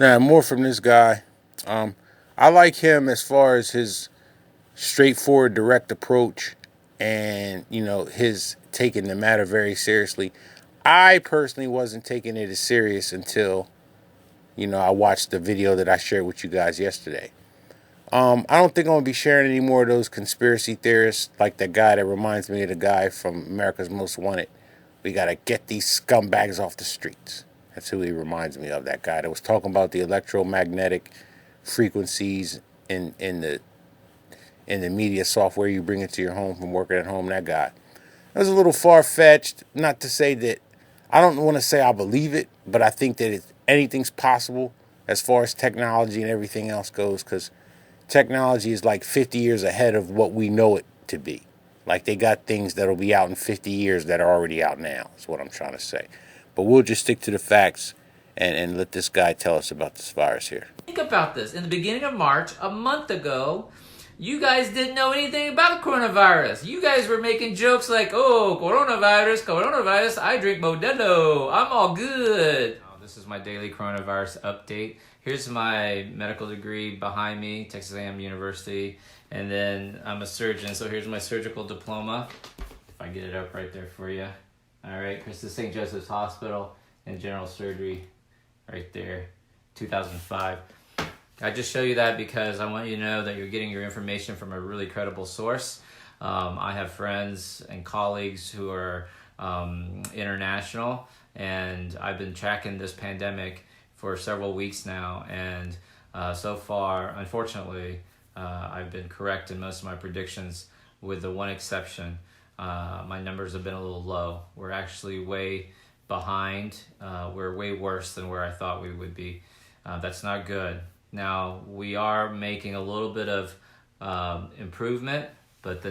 Now, more from this guy. I like him as far as his straightforward, direct approach, and his taking the matter very seriously. I personally wasn't taking it as serious until I watched the video that I shared with you guys yesterday. I don't think I'm gonna be sharing any more of those conspiracy theorists like the guy that reminds me of the guy from America's Most Wanted. We gotta get these scumbags off the streets. That's who he reminds me of. That guy that was talking about the electromagnetic frequencies in the media software you bring into your home from working at home. That guy. It was a little far fetched. Not to say that I don't want to say I believe it, but I think that anything's possible as far as technology and everything else goes. Because technology is like 50 years ahead of what we know it to be. Like they got things that'll be out in 50 years that are already out now, is what I'm trying to say. But we'll just stick to the facts and let this guy tell us about this virus here. Think about this. In the beginning of March, a month ago, you guys didn't know anything about coronavirus. You guys were making jokes like, oh, coronavirus, I drink Modelo. I'm all good. This is my daily coronavirus update. Here's my medical degree behind me, Texas A&M University. And then I'm a surgeon, so here's my surgical diploma. If I get it up right there for you. All right, this is St. Joseph's Hospital and General Surgery right there, 2005. I just show you that because I want you to know that you're getting your information from a really credible source. I have friends and colleagues who are international, and I've been tracking this pandemic for several weeks now, and so far, unfortunately, I've been correct in most of my predictions with the one exception. My numbers have been a little low. We're actually way behind. We're way worse than where I thought we would be. That's not good. Now, we are making a little bit of improvement, but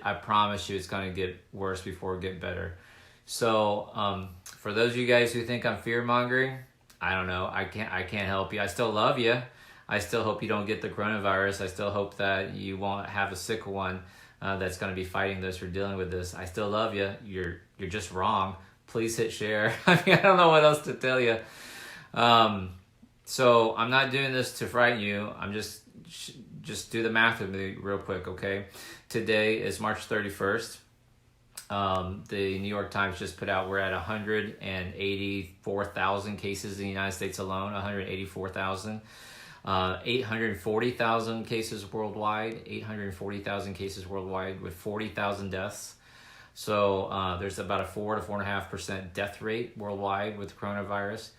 I promise you it's going to get worse before it get better. So for those of you guys who think I'm fear-mongering, I don't know. I can't help you. I still love you. I still hope you don't get the coronavirus. I still hope that you won't have a sick one that's going to be fighting this or dealing with this. I still love you. You're just wrong. Please hit share. I mean, I don't know what else to tell you. So I'm not doing this to frighten you. I'm just do the math with me real quick, okay? Today is March 31st. The New York Times just put out we're at 184,000 cases in the United States alone, 184,000. 840,000 cases worldwide, 840,000 cases worldwide with 40,000 deaths. So there's about a 4 to 4.5% death rate worldwide with coronavirus.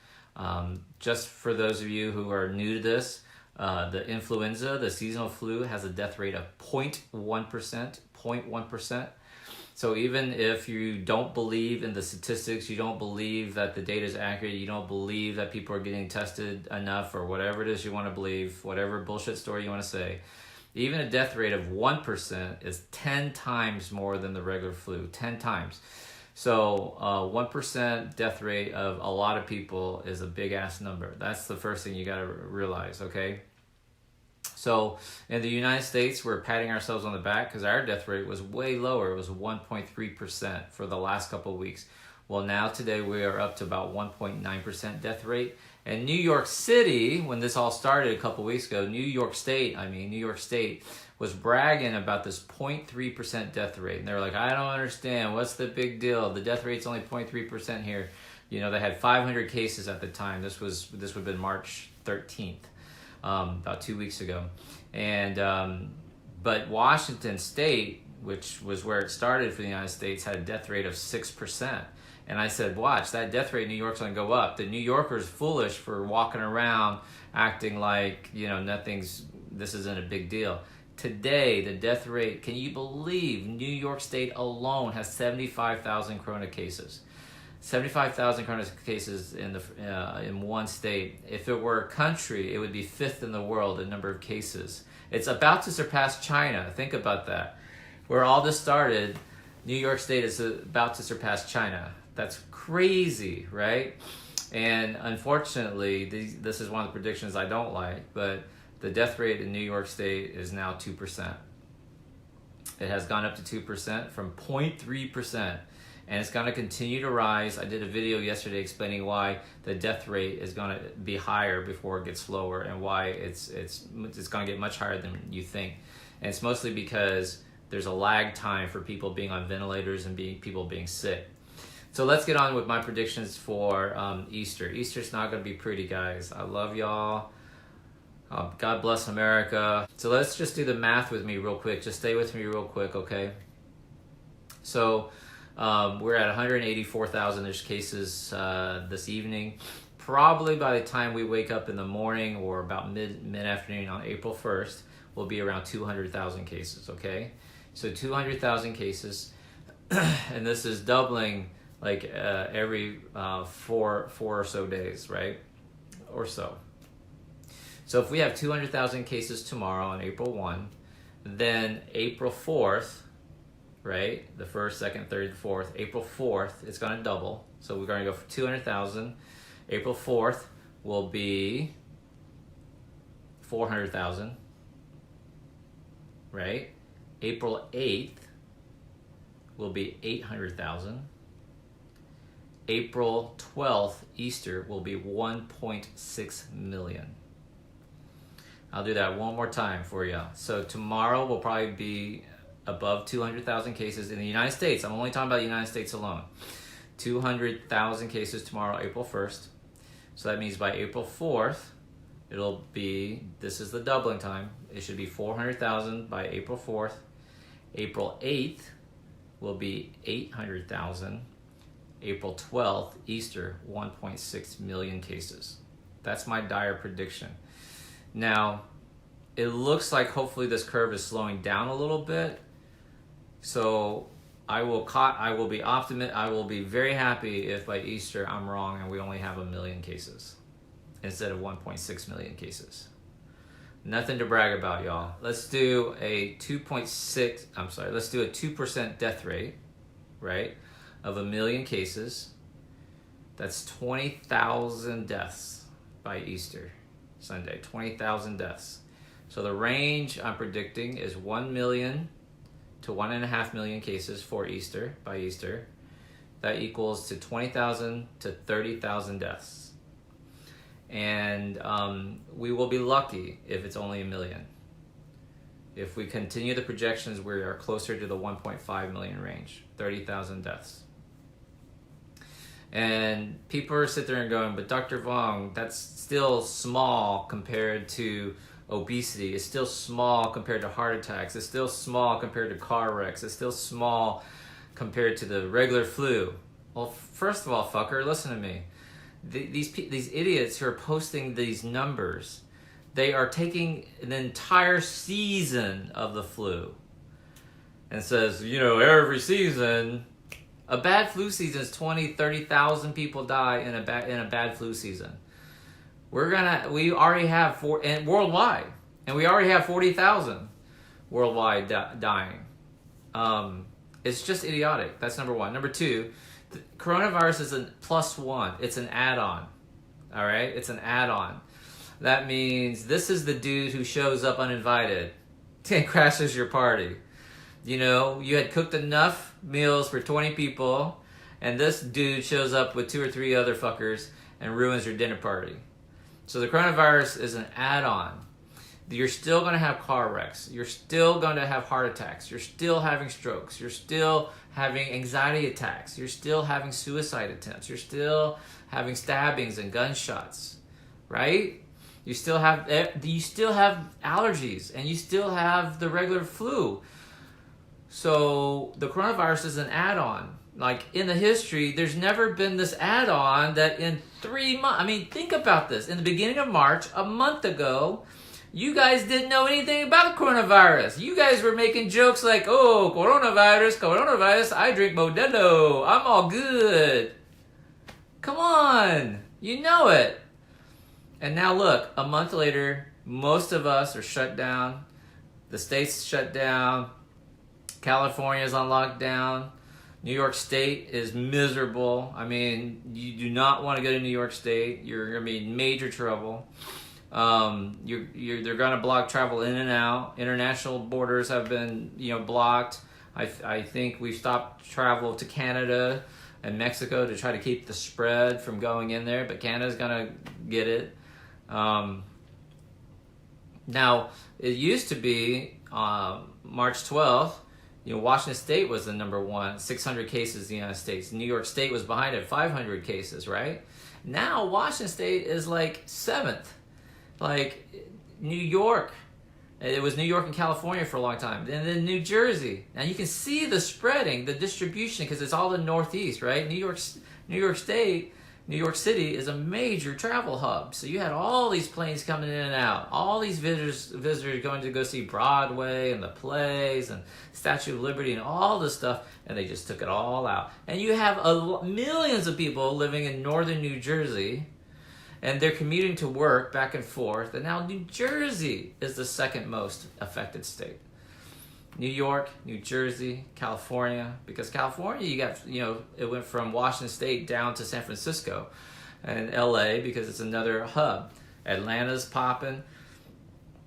Just for those of you who are new to this, the influenza, the seasonal flu, has a death rate of 0.1%. So even if you don't believe in the statistics, you don't believe that the data is accurate, you don't believe that people are getting tested enough, or whatever it is you want to believe, whatever bullshit story you want to say, even a death rate of 1% is 10 times more than the regular flu, 10 times. So 1% death rate of a lot of people is a big ass number. That's the first thing you got to realize, okay? So in the United States, we're patting ourselves on the back because our death rate was way lower. It was 1.3% for the last couple of weeks. Well, now today we are up to about 1.9% death rate. And New York City, when this all started a couple of weeks ago, New York State was bragging about this 0.3% death rate. And they were like, I don't understand. What's the big deal? The death rate's only 0.3% here. You know, they had 500 cases at the time. This would have been March 13th. About 2 weeks ago. And but Washington State, which was where it started for the United States, had a death rate of 6%. And I said, watch, that death rate in New York's going to go up. The New Yorkers foolish for walking around acting like, this isn't a big deal. Today, the death rate, can you believe New York State alone has 75,000 corona cases? 75,000 corona cases in one state. If it were a country, it would be fifth in the world in number of cases. It's about to surpass China. Think about that. Where all this started, New York State is about to surpass China. That's crazy, right? And unfortunately, this is one of the predictions I don't like, but the death rate in New York State is now 2%. It has gone up to 2% from 0.3%. and it's going to continue to rise. I did a video yesterday explaining why the death rate is going to be higher before it gets lower, and why it's going to get much higher than you think. And it's mostly because there's a lag time for people being on ventilators and people being sick. So let's get on with my predictions for Easter. Easter's not going to be pretty, guys. I love y'all. God bless America. So let's just do the math with me real quick. Just stay with me real quick, okay? So we're at 184,000-ish cases this evening. Probably by the time we wake up in the morning, or about mid-afternoon on April 1st, we'll be around 200,000 cases, okay? So 200,000 cases, and this is doubling like every four or so days, right? Or so. So if we have 200,000 cases tomorrow on April 1, then April 4th, right? The 1st, 2nd, 3rd, 4th. April 4th, it's going to double. So we're going to go for 200,000. April 4th will be 400,000, right? April 8th will be 800,000. April 12th, Easter, will be 1.6 million. I'll do that one more time for you. So tomorrow will probably be above 200,000 cases in the United States. I'm only talking about the United States alone. 200,000 cases tomorrow, April 1st. So that means by April 4th, it'll be, this is the doubling time, it should be 400,000 by April 4th. April 8th will be 800,000. April 12th, Easter, 1.6 million cases. That's my dire prediction. Now, it looks like hopefully this curve is slowing down a little bit. So I will be very happy if by Easter I'm wrong and we only have 1 million cases instead of 1.6 million cases. Nothing to brag about, y'all. Let's do a 2% death rate, right, of 1 million cases. That's 20,000 deaths by Easter Sunday, 20,000 deaths. So the range I'm predicting is 1 million to 1.5 million cases for Easter, by Easter. That equals to 20,000 to 30,000 deaths. And we will be lucky if it's only 1 million. If we continue the projections, we are closer to the 1.5 million range, 30,000 deaths. And people are sitting there and going, but Dr. Vong, that's still small compared to obesity. It's still small compared to heart attacks. It's still small compared to car wrecks. It's still small compared to the regular flu. Well, first of all, fucker, listen to me. These idiots who are posting these numbers, they are taking an entire season of the flu and says, every season, a bad flu season is 20, 30,000 people die in a bad flu season. We already have worldwide, and we already have 40,000 worldwide dying. It's just idiotic. That's number one. Number two, the coronavirus is a +1. It's an add-on. All right, it's an add-on. That means this is the dude who shows up uninvited and crashes your party. You had cooked enough meals for 20 people, and this dude shows up with 2 or 3 other fuckers and ruins your dinner party. So the coronavirus is an add-on. You're still going to have car wrecks. You're still going to have heart attacks. You're still having strokes. You're still having anxiety attacks. You're still having suicide attempts. You're still having stabbings and gunshots, right? You still have allergies, and you still have the regular flu. So the coronavirus is an add-on. Like in the history, there's never been this add-on that in 3 months, think about this. In the beginning of March, a month ago, you guys didn't know anything about coronavirus. You guys were making jokes like, oh, coronavirus, I drink Modelo. I'm all good. Come on. You know it. And now look, a month later, most of us are shut down. The state's shut down. California's on lockdown. New York State is miserable. You do not want to go to New York State. You're going to be in major trouble. They're going to block travel in and out. International borders have been, blocked. I think we've stopped travel to Canada and Mexico to try to keep the spread from going in there, but Canada's gonna get it. Now, it used to be March 12th, Washington State was the number one, 600 cases in the United States. New York State was behind it, 500 cases, right? Now, Washington State is like 7th. Like, New York, it was New York and California for a long time. And then New Jersey. Now, you can see the spreading, the distribution, because it's all the Northeast, right? New York State, New York City is a major travel hub. So you had all these planes coming in and out, all these visitors going to go see Broadway and the plays and Statue of Liberty and all this stuff, and they just took it all out. And you have millions of people living in northern New Jersey, and they're commuting to work back and forth, and now New Jersey is the second most affected state. New York, New Jersey, California, because California, you got, it went from Washington State down to San Francisco and LA because it's another hub. Atlanta's popping.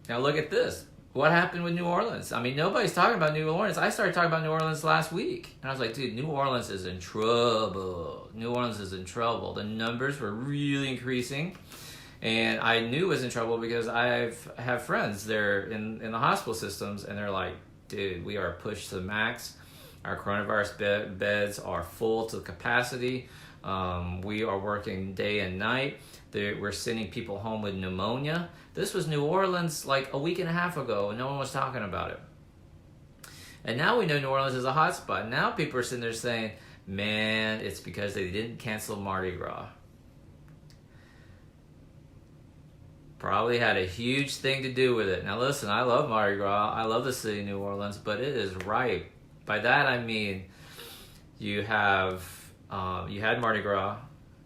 Now look at this. What happened with New Orleans? I mean, nobody's talking about New Orleans. I started talking about New Orleans last week. And I was like, dude, New Orleans is in trouble. New Orleans is in trouble. The numbers were really increasing. And I knew it was in trouble because I have friends there in the hospital systems, and they're like, dude, we are pushed to the max. Our coronavirus beds are full to capacity. We are working day and night. We're sending people home with pneumonia. This was New Orleans like a week and a half ago, and no one was talking about it. And now we know New Orleans is a hotspot. Now people are sitting there saying, man, it's because they didn't cancel Mardi Gras. Probably had a huge thing to do with it. Now listen, I love Mardi Gras. I love the city of New Orleans, but it is ripe. By that I mean you had Mardi Gras.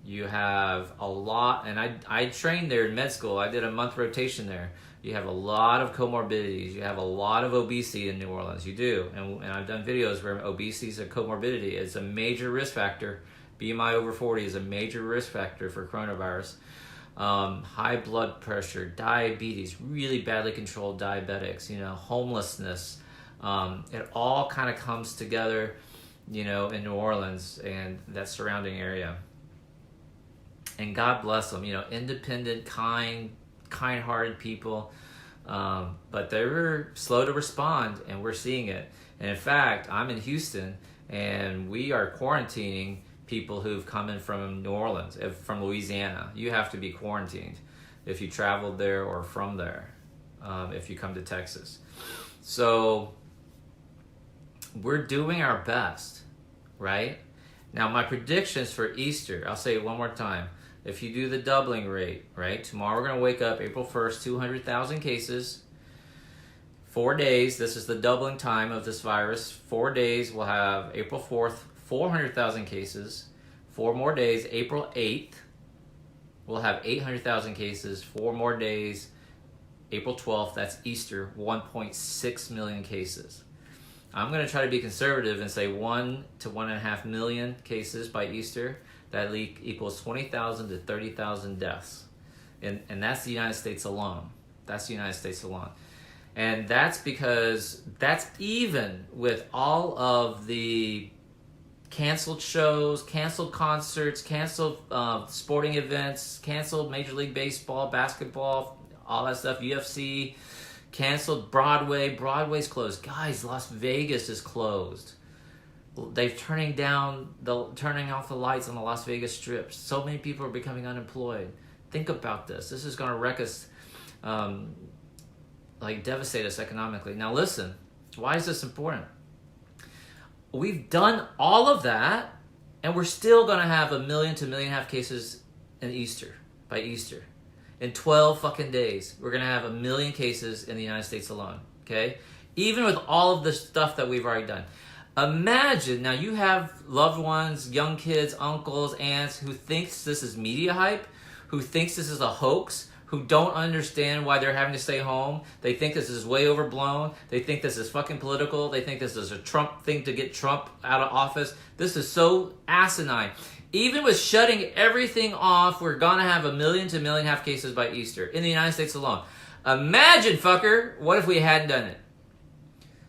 You have a lot, and I trained there in med school. I did a month rotation there. You have a lot of comorbidities. You have a lot of obesity in New Orleans. You do, and I've done videos where obesity is a comorbidity. It's a major risk factor. BMI over 40 is a major risk factor for coronavirus. High blood pressure, diabetes, really badly controlled diabetics, homelessness. It all kind of comes together, in New Orleans and that surrounding area. And God bless them, independent, kind-hearted people. But they were slow to respond, and we're seeing it. And in fact, I'm in Houston, and we are quarantining people who've come in from New Orleans, from Louisiana. You have to be quarantined if you traveled there or from there, if you come to Texas. So we're doing our best, right? Now, my predictions for Easter, I'll say it one more time. If you do the doubling rate, right? Tomorrow we're going to wake up April 1st, 200,000 cases. 4 days, this is the doubling time of this virus. 4 days, we'll have April 4th, 400,000 cases. 4 more days, April 8th, we'll have 800,000 cases. 4 more days, April 12th, that's Easter, 1.6 million cases. I'm going to try to be conservative and say 1 to 1.5 million cases by Easter. That equals 20,000 to 30,000 deaths. And that's the United States alone. That's the United States alone. And that's because that's even with all of the canceled shows, canceled concerts, canceled sporting events, canceled Major League Baseball, basketball, all that stuff, UFC, canceled Broadway. Broadway's closed. Guys, Las Vegas is closed. They're turning off the lights on the Las Vegas Strip. So many people are becoming unemployed. Think about this. This is going to wreck us, devastate us economically. Now listen, why is this important? We've done all of that, and we're still going to have 1 million to 1.5 million cases by Easter. In 12 fucking days, we're going to have 1 million cases in the United States alone, okay? Even with all of the stuff that we've already done. Imagine, now you have loved ones, young kids, uncles, aunts, who thinks this is media hype, who thinks this is a hoax, who don't understand why they're having to stay home. They think this is way overblown. They think this is fucking political. They think this is a Trump thing to get Trump out of office. This is so asinine. Even with shutting everything off, we're going to have 1 million to 1.5 million cases by Easter in the United States alone. Imagine, fucker, what if we hadn't done it?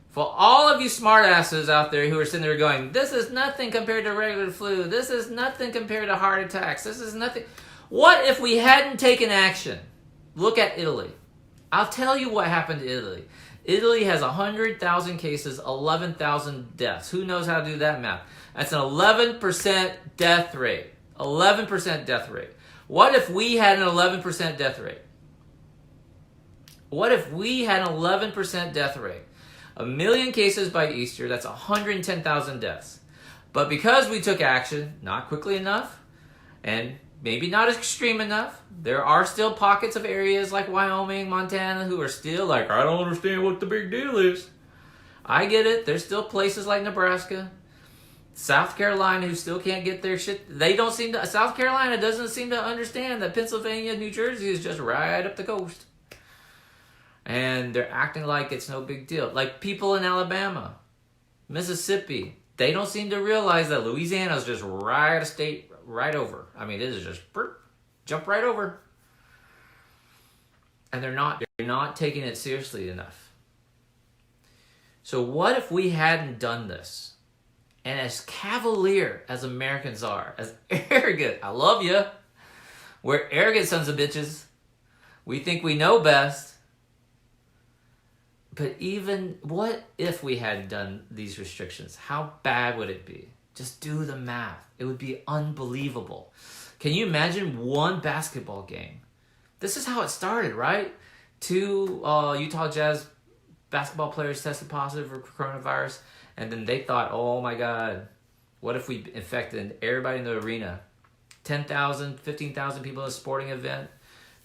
For all of you smartasses out there who are sitting there going, this is nothing compared to regular flu. This is nothing compared to heart attacks. This is nothing. What if we hadn't taken action? Look at Italy. I'll tell you what happened to Italy. Italy has 100,000 cases, 11,000 deaths. Who knows how to do that math? That's an 11% death rate. 11% death rate. What if we had an 11% death rate? What if we had an 11% death rate? 1 million cases by Easter, that's 110,000 deaths. But because we took action, not quickly enough, and maybe not extreme enough, there are still pockets of areas like Wyoming, Montana, who are still like, I don't understand what the big deal is. I get it. There's still places like Nebraska, South Carolina, who still can't get their shit. They don't seem to, South Carolina doesn't seem to understand that Pennsylvania, New Jersey is just right up the coast. And they're acting like it's no big deal. Like people in Alabama, Mississippi, they don't seem to realize that Louisiana is just right a state right over. I mean, it is just jump right over. And they're not taking it seriously enough. So what if we hadn't done this? And as cavalier as Americans are, as arrogant, I love you. We're arrogant sons of bitches. We think we know best. But even, what if we had done these restrictions? How bad would it be? Just do the math. It would be unbelievable. Can you imagine one basketball game? This is how it started, right? 2 Utah Jazz basketball players tested positive for coronavirus, and then they thought, oh my God, what if we infected everybody in the arena? 10,000, 15,000 people at a sporting event,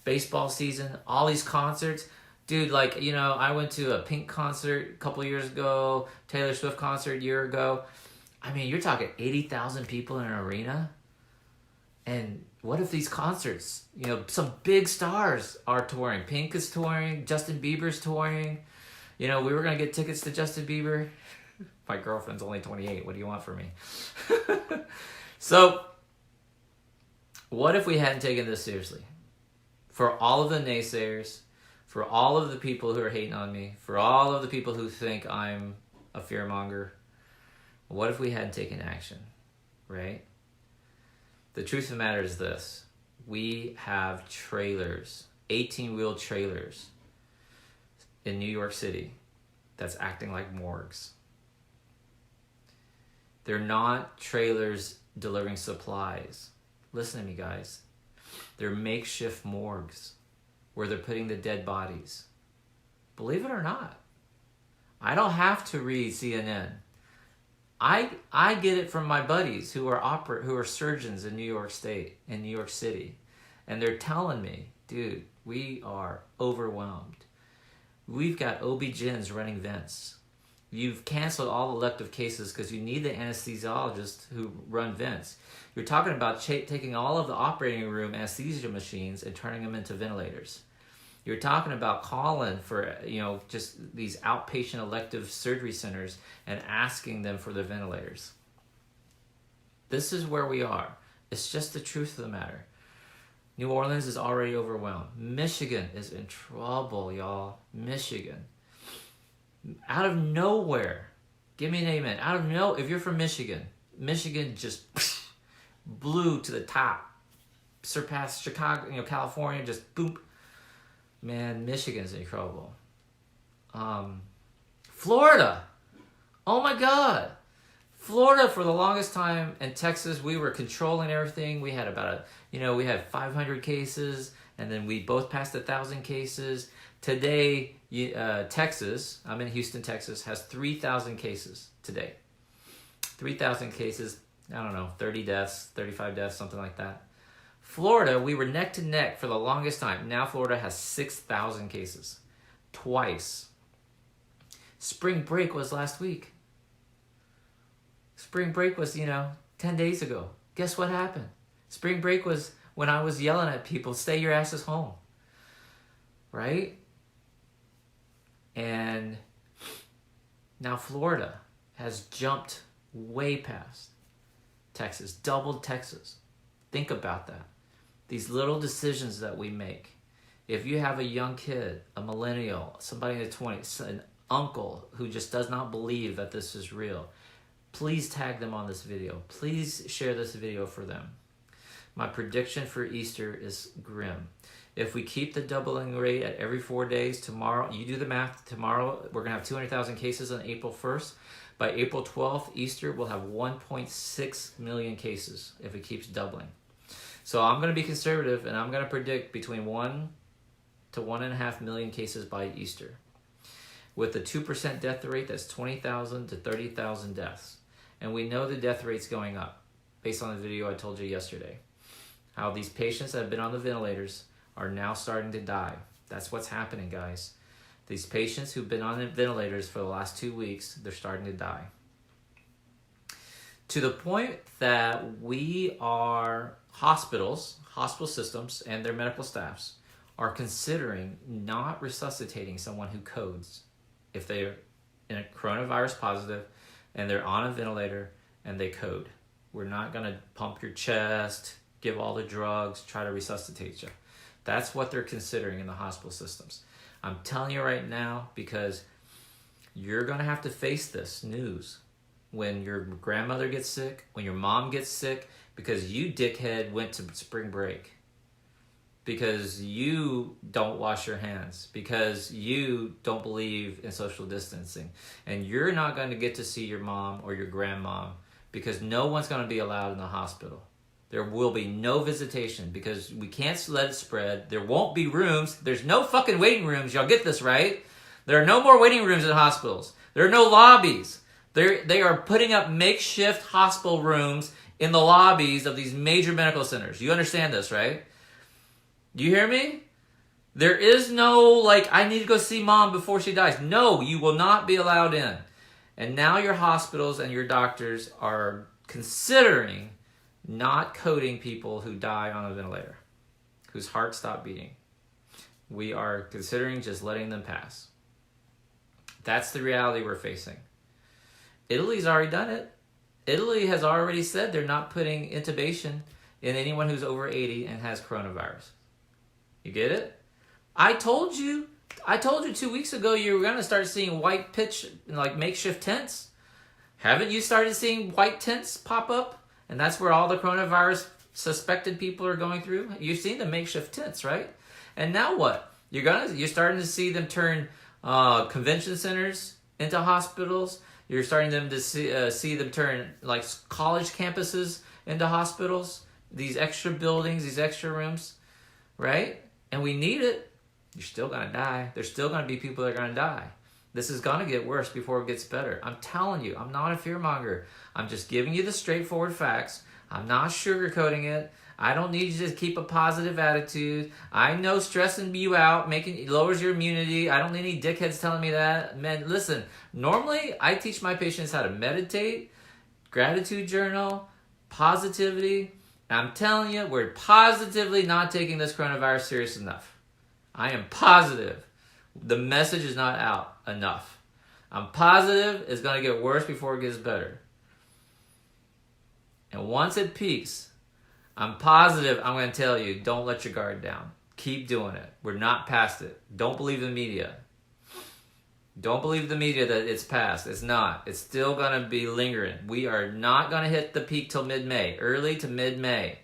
baseball season, all these concerts. Dude, like, you know, I went to a Pink concert a couple years ago, Taylor Swift concert a year ago. I mean, you're talking 80,000 people in an arena. And what if these concerts, you know, some big stars are touring. Pink is touring, Justin Bieber's touring. You know, we were going to get tickets to Justin Bieber. My girlfriend's only 28. What do you want from me? So, what if we hadn't taken this seriously? For all of the naysayers, for all of the people who are hating on me, for all of the people who think I'm a fearmonger, what if we hadn't taken action, right? The truth of the matter is this. We have trailers, 18-wheel trailers in New York City that's acting like morgues. They're not trailers delivering supplies. Listen to me, guys. They're makeshift morgues where they're putting the dead bodies. Believe it or not. I don't have to read CNN. I get it from my buddies who are surgeons in New York State, in New York City. And they're telling me, dude, we are overwhelmed. We've got OB-GYNs running vents. You've canceled all elective cases because you need the anesthesiologists who run vents. You're talking about taking all of the operating room anesthesia machines and turning them into ventilators. You're talking about calling for, you know, just these outpatient elective surgery centers and asking them for their ventilators. This is where we are. It's just the truth of the matter. New Orleans is already overwhelmed. Michigan is in trouble, y'all. Michigan. Out of nowhere. Give me an amen. Out of no, if you're from Michigan, Michigan just blew to the top. Surpassed Chicago, you know, California, just boom. Man, Michigan's in trouble. Florida. Oh my God. Florida for the longest time, and Texas, we were controlling everything. We had we had 500 cases, and then we both passed 1,000 cases. Today, Texas, I'm in Houston, Texas, has 3,000 cases today. 3,000 cases, I don't know, 30 deaths, 35 deaths, something like that. Florida, we were neck to neck for the longest time. Now Florida has 6,000 cases. Twice. Spring break was last week. Spring break was, 10 days ago. Guess what happened? Spring break was when I was yelling at people, stay your asses home. Right? And now Florida has jumped way past Texas, doubled Texas. Think about that. These little decisions that we make. If you have a young kid, a millennial, somebody in the 20s, uncle who just does not believe that this is real, please tag them on this video. Please share this video for them. My prediction for Easter is grim. If we keep the doubling rate at every 4 days, tomorrow, you do the math, tomorrow we're going to have 200,000 cases on April 1st. By April 12th, Easter, we'll have 1.6 million cases if it keeps doubling. So I'm going to be conservative, and I'm going to predict between 1 to 1.5 million cases by Easter. With the 2% death rate, that's 20,000 to 30,000 deaths. And we know the death rate's going up, based on the video I told you yesterday. How these patients that have been on the ventilators are now starting to die. That's what's happening, guys. These patients who've been on the ventilators for the last 2 weeks, they're starting to die. To the point that we are hospitals, hospital systems, and their medical staffs are considering not resuscitating someone who codes if they're in a coronavirus positive and they're on a ventilator and they code. We're not going to pump your chest, give all the drugs, try to resuscitate you. That's what they're considering in the hospital systems. I'm telling you right now, because you're going to have to face this news when your grandmother gets sick, when your mom gets sick, because you dickhead went to spring break, because you don't wash your hands, because you don't believe in social distancing, and you're not going to get to see your mom or your grandmom because no one's going to be allowed in the hospital. There will be no visitation because we can't let it spread. There won't be rooms. There's no fucking waiting rooms. Y'all get this, right? There are no more waiting rooms in hospitals. There are no lobbies. They are putting up makeshift hospital rooms in the lobbies of these major medical centers. You understand this, right? Do you hear me? There is no, like, I need to go see mom before she dies. No, you will not be allowed in. And now your hospitals and your doctors are considering not coding people who die on a ventilator, whose hearts stop beating. We are considering just letting them pass. That's the reality we're facing. Italy's already done it. Italy has already said they're not putting intubation in anyone who's over 80 and has coronavirus. You get it? I told you 2 weeks ago you were going to start seeing white pitch, like makeshift tents. Haven't you started seeing white tents pop up? And that's where all the coronavirus suspected people are going through. You've seen the makeshift tents, right? And now what? You're starting to see them turn convention centers into hospitals. You're starting them to see them turn like college campuses into hospitals. These extra buildings, these extra rooms, right? And we need it. You're still gonna die. There's still gonna be people that are gonna die. This is gonna get worse before it gets better. I'm telling you, I'm not a fearmonger. I'm just giving you the straightforward facts. I'm not sugarcoating it. I don't need you to keep a positive attitude. I know stressing you out lowers your immunity. I don't need any dickheads telling me that. Man, listen, normally I teach my patients how to meditate, gratitude journal, positivity. I'm telling you, we're positively not taking this coronavirus serious enough. I am positive. The message is not out enough. I'm positive it's going to get worse before it gets better. And once it peaks, I'm positive I'm going to tell you, don't let your guard down. Keep doing it. We're not past it. Don't believe the media. Don't believe the media that it's past. It's not. It's still going to be lingering. We are not going to hit the peak till mid-May, early to mid-May.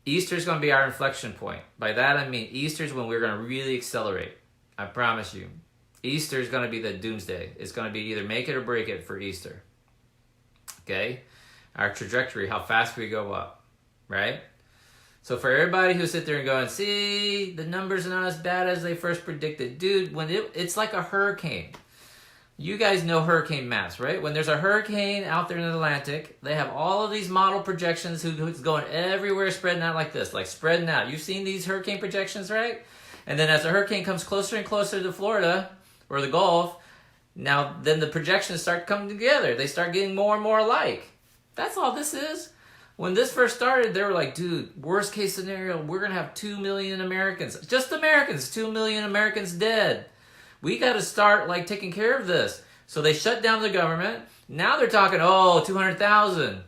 Easter's going to be our inflection point. By that I mean Easter's when we're going to really accelerate. I promise you. Easter's going to be the doomsday. It's going to be either make it or break it for Easter. Okay? Our trajectory, how fast we go up. Right? So for everybody who sit there and going, see, the numbers are not as bad as they first predicted. Dude, when it's like a hurricane. You guys know hurricane maps, right? When there's a hurricane out there in the Atlantic, they have all of these model projections who's going everywhere, spreading out like this, like spreading out. You've seen these hurricane projections, right? And then as the hurricane comes closer and closer to Florida or the Gulf, now then the projections start coming together. They start getting more and more alike. That's all this is. When this first started, they were like, dude, worst case scenario, we're going to have 2 million Americans. Just Americans, 2 million Americans dead. We got to start like taking care of this. So they shut down the government. Now they're talking, 200,000.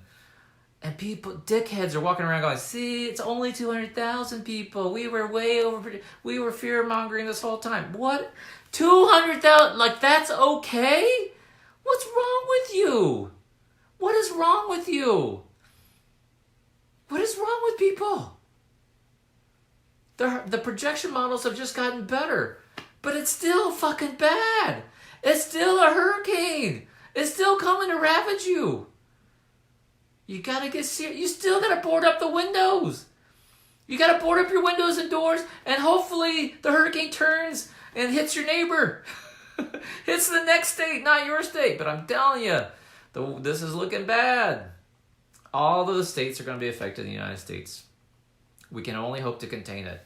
And people, dickheads, are walking around going, see, it's only 200,000 people. We were way over, we were fear mongering this whole time. What? 200,000? Like, that's okay? What's wrong with you? What is wrong with you? What is wrong with people? The projection models have just gotten better, but it's still fucking bad. It's still a hurricane. It's still coming to ravage you. You gotta get serious. You still gotta board up the windows. You gotta board up your windows and doors, and hopefully the hurricane turns and hits your neighbor. Hits the next state, not your state. But I'm telling you, this is looking bad. All of the states are going to be affected in the United States. We can only hope to contain it.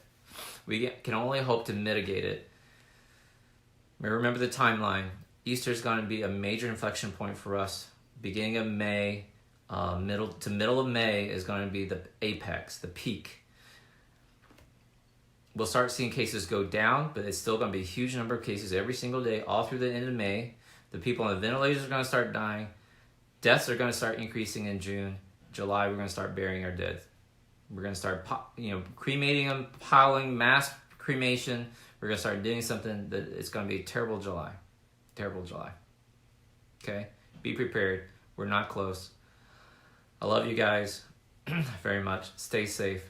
We can only hope to mitigate it. Remember the timeline. Easter is going to be a major inflection point for us. Beginning of May, middle of May is going to be the apex, the peak. We'll start seeing cases go down, but it's still going to be a huge number of cases every single day, all through the end of May. The people on the ventilators are going to start dying. Deaths are going to start increasing in June. July, we're going to start burying our dead. We're going to start, cremating them, piling, mass cremation. We're going to start doing something that it's going to be a terrible July. Terrible July. Okay? Be prepared. We're not close. I love you guys very much. Stay safe.